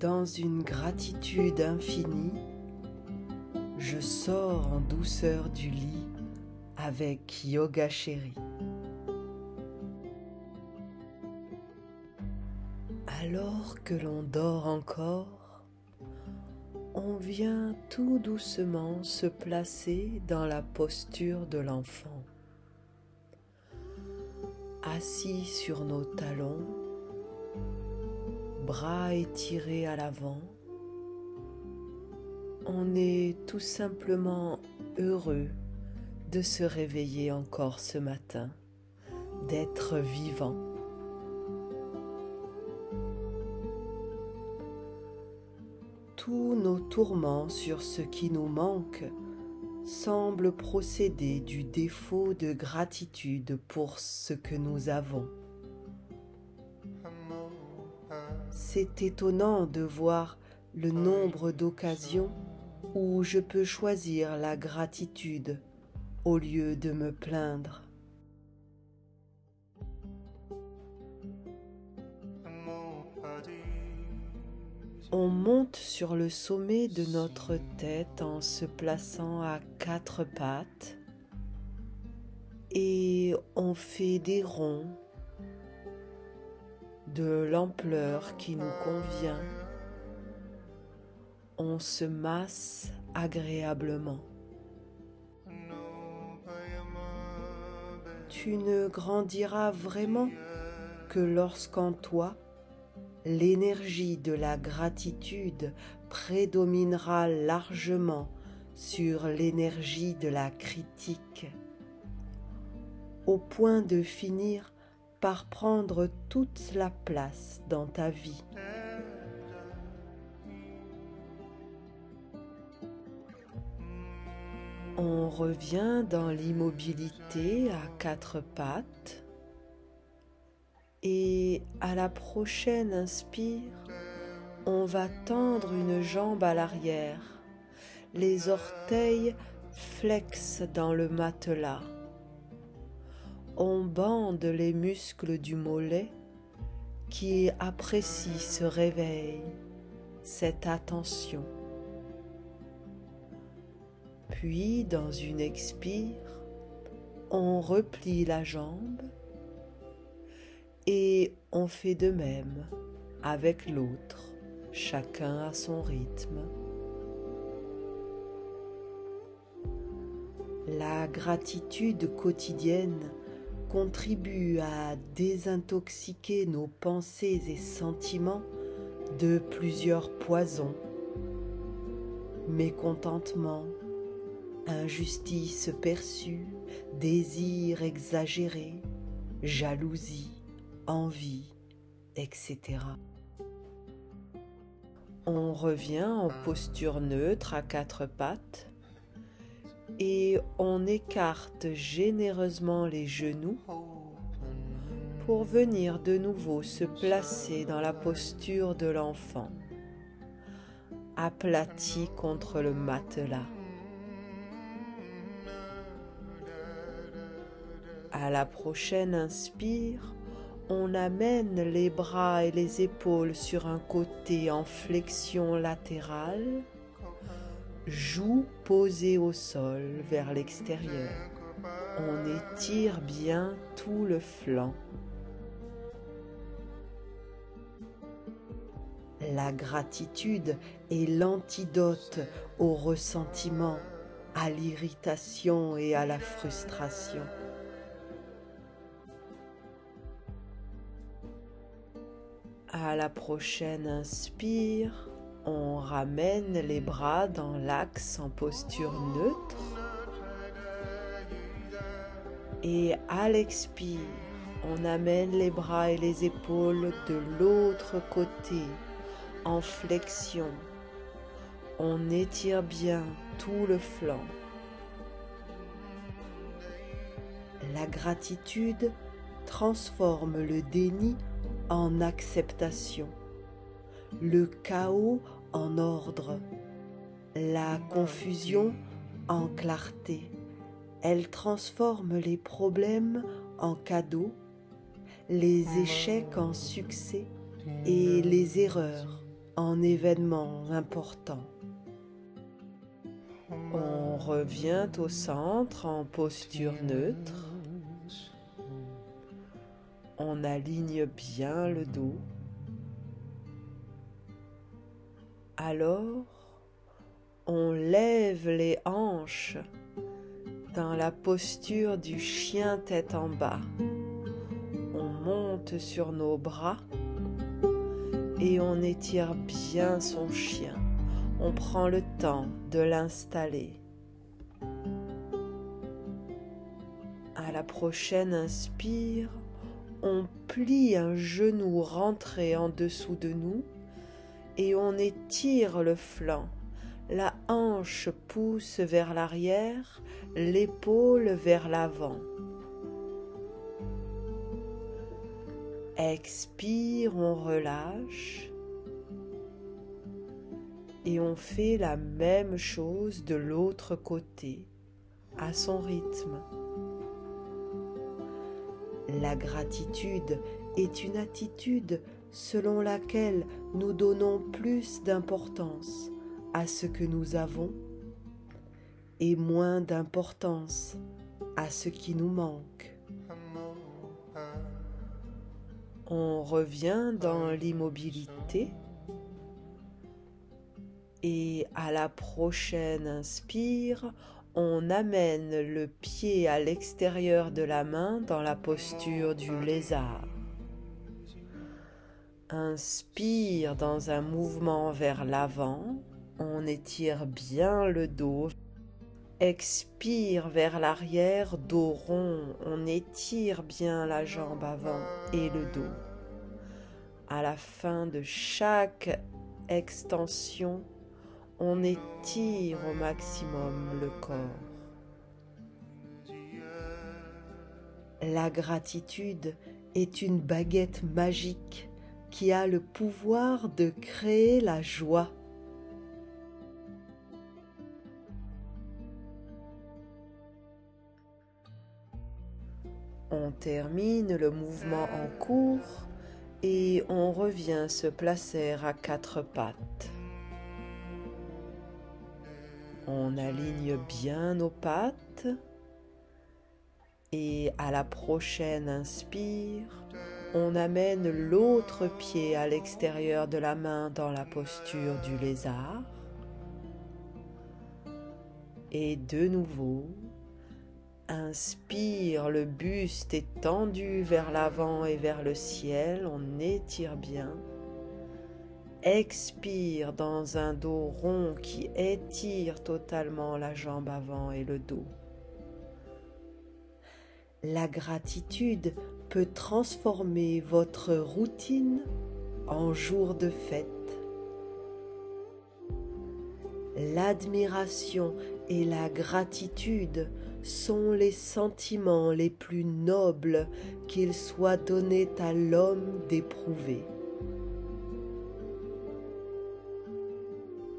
Dans une gratitude infinie, je sors en douceur du lit avec Yoga Chérie. Alors que l'on dort encore, on vient tout doucement se placer dans la posture de l'enfant. Assis sur nos talons, bras étirés à l'avant, on est tout simplement heureux de se réveiller encore ce matin, d'être vivant. Tous nos tourments sur ce qui nous manque semblent procéder du défaut de gratitude pour ce que nous avons. C'est étonnant de voir le nombre d'occasions où je peux choisir la gratitude au lieu de me plaindre. On monte sur le sommet de notre tête en se plaçant à quatre pattes et on fait des ronds de l'ampleur qui nous convient. On se masse agréablement. Tu ne grandiras vraiment que lorsqu'en toi, l'énergie de la gratitude prédominera largement sur l'énergie de la critique, au point de finir par prendre toute la place dans ta vie. On revient dans l'immobilité à quatre pattes et à la prochaine inspire, on va tendre une jambe à l'arrière, les orteils flexent dans le matelas. On bande les muscles du mollet qui apprécient ce réveil, cette attention. Puis, dans une expire, on replie la jambe et on fait de même avec l'autre, chacun à son rythme. La gratitude quotidienne contribue à désintoxiquer nos pensées et sentiments de plusieurs poisons: mécontentement, injustice perçue, désir exagéré, jalousie, envie, etc. On revient en posture neutre à quatre pattes et on écarte généreusement les genoux pour venir de nouveau se placer dans la posture de l'enfant, aplati contre le matelas. À la prochaine inspire, on amène les bras et les épaules sur un côté en flexion latérale, joues posées au sol vers l'extérieur. On étire bien tout le flanc. La gratitude est l'antidote au ressentiment, à l'irritation et à la frustration. À la prochaine inspire, on ramène les bras dans l'axe en posture neutre. Et à l'expire, on amène les bras et les épaules de l'autre côté en flexion. On étire bien tout le flanc. La gratitude transforme le déni en acceptation, le chaos en ordre, la confusion en clarté. Elle transforme les problèmes en cadeaux, les échecs en succès et les erreurs en événements importants. On revient au centre en posture neutre. On aligne bien le dos. Alors, on lève les hanches dans la posture du chien tête en bas. On monte sur nos bras et on étire bien son chien. On prend le temps de l'installer. À la prochaine inspire, on plie un genou rentré en dessous de nous et on étire le flanc. La hanche pousse vers l'arrière, l'épaule vers l'avant. Expire, on relâche. Et on fait la même chose de l'autre côté, à son rythme. La gratitude est une attitude selon laquelle nous donnons plus d'importance à ce que nous avons et moins d'importance à ce qui nous manque. On revient dans l'immobilité et à la prochaine inspire, on amène le pied à l'extérieur de la main dans la posture du lézard. Inspire dans un mouvement vers l'avant, on étire bien le dos. Expire vers l'arrière, dos rond, on étire bien la jambe avant et le dos. À la fin de chaque extension, on étire au maximum le corps. La gratitude est une baguette magique qui a le pouvoir de créer la joie. On termine le mouvement en cours et on revient se placer à quatre pattes. On aligne bien nos pattes et à la prochaine inspire, on amène l'autre pied à l'extérieur de la main dans la posture du lézard. Et de nouveau, inspire, le buste est tendu vers l'avant et vers le ciel, on étire bien. Expire dans un dos rond qui étire totalement la jambe avant et le dos. La gratitude peut transformer votre routine en jour de fête. L'admiration et la gratitude sont les sentiments les plus nobles qu'il soit donné à l'homme d'éprouver.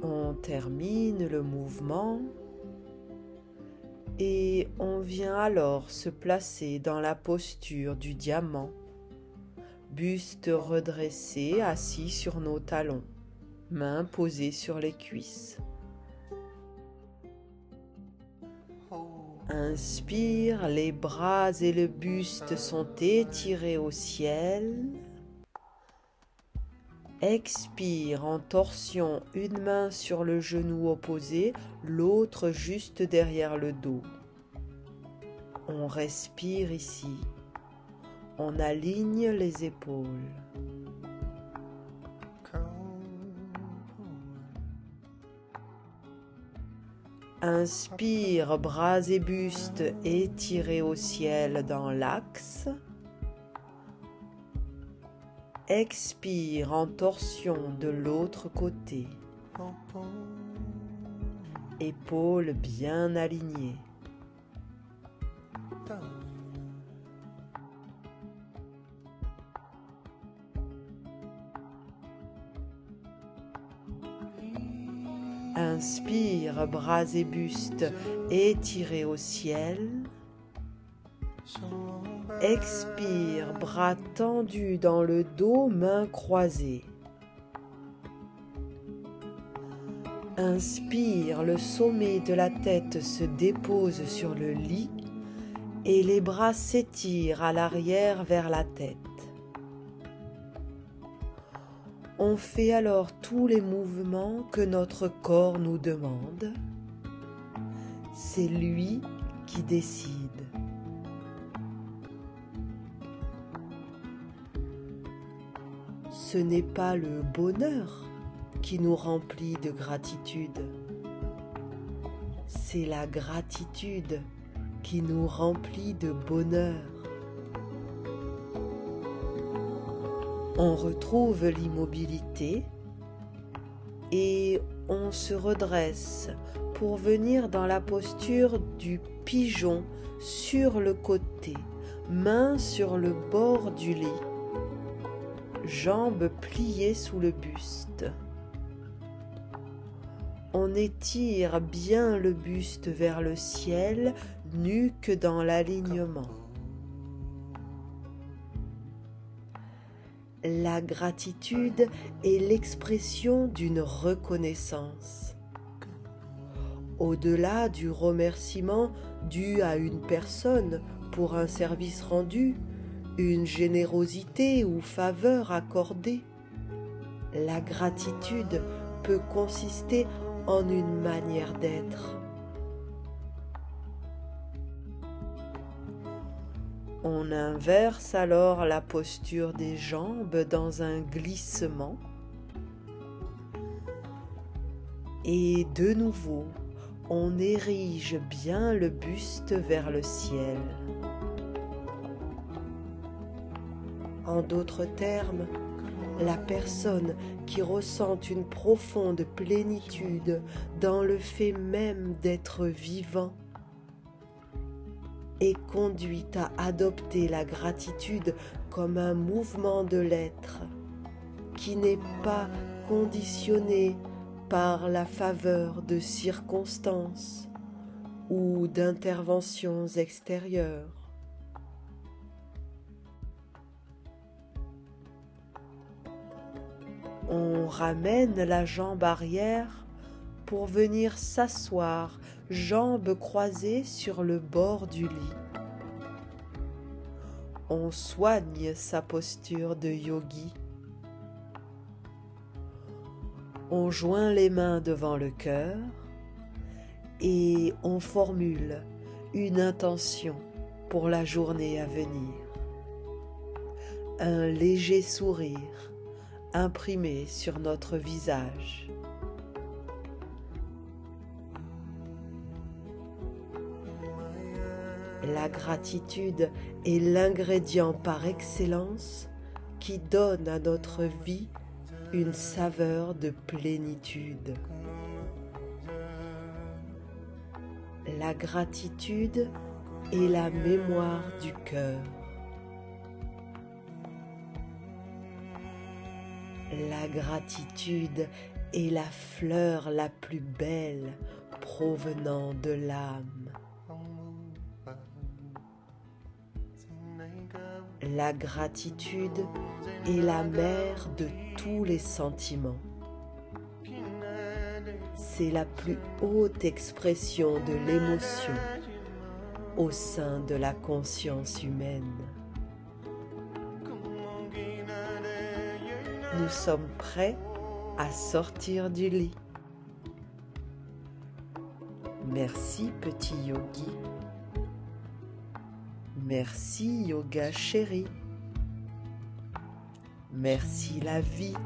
On termine le mouvement et on vient alors se placer dans la posture du diamant, buste redressé, assis sur nos talons, mains posées sur les cuisses. Inspire, les bras et le buste sont étirés au ciel. Expire en torsion, une main sur le genou opposé, l'autre juste derrière le dos. On respire ici. On aligne les épaules. Inspire, bras et buste étirés au ciel dans l'axe. Expire en torsion de l'autre côté. Épaules bien alignées. Inspire, bras et buste étirés au ciel. Expire, bras tendus dans le dos, mains croisées. Inspire, le sommet de la tête se dépose sur le lit et les bras s'étirent à l'arrière vers la tête. On fait alors tous les mouvements que notre corps nous demande. C'est lui qui décide. Ce n'est pas le bonheur qui nous remplit de gratitude. C'est la gratitude qui nous remplit de bonheur. On retrouve l'immobilité et on se redresse pour venir dans la posture du pigeon sur le côté, main sur le bord du lit, jambes pliées sous le buste. On étire bien le buste vers le ciel, nuque dans l'alignement. La gratitude est l'expression d'une reconnaissance. Au-delà du remerciement dû à une personne pour un service rendu, une générosité ou faveur accordée, la gratitude peut consister en une manière d'être. On inverse alors la posture des jambes dans un glissement et de nouveau, on érige bien le buste vers le ciel. En d'autres termes, la personne qui ressent une profonde plénitude dans le fait même d'être vivant est conduite à adopter la gratitude comme un mouvement de l'être qui n'est pas conditionné par la faveur de circonstances ou d'interventions extérieures. On ramène la jambe arrière pour venir s'asseoir, jambes croisées sur le bord du lit. On soigne sa posture de yogi. On joint les mains devant le cœur et on formule une intention pour la journée à venir. Un léger sourire imprimé sur notre visage. La gratitude est l'ingrédient par excellence qui donne à notre vie une saveur de plénitude. La gratitude est la mémoire du cœur. La gratitude est la fleur la plus belle provenant de l'âme. La gratitude est la mère de tous les sentiments. C'est la plus haute expression de l'émotion au sein de la conscience humaine. Nous sommes prêts à sortir du lit. Merci petit yogi. Merci yoga chéri. Merci la vie.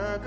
Nada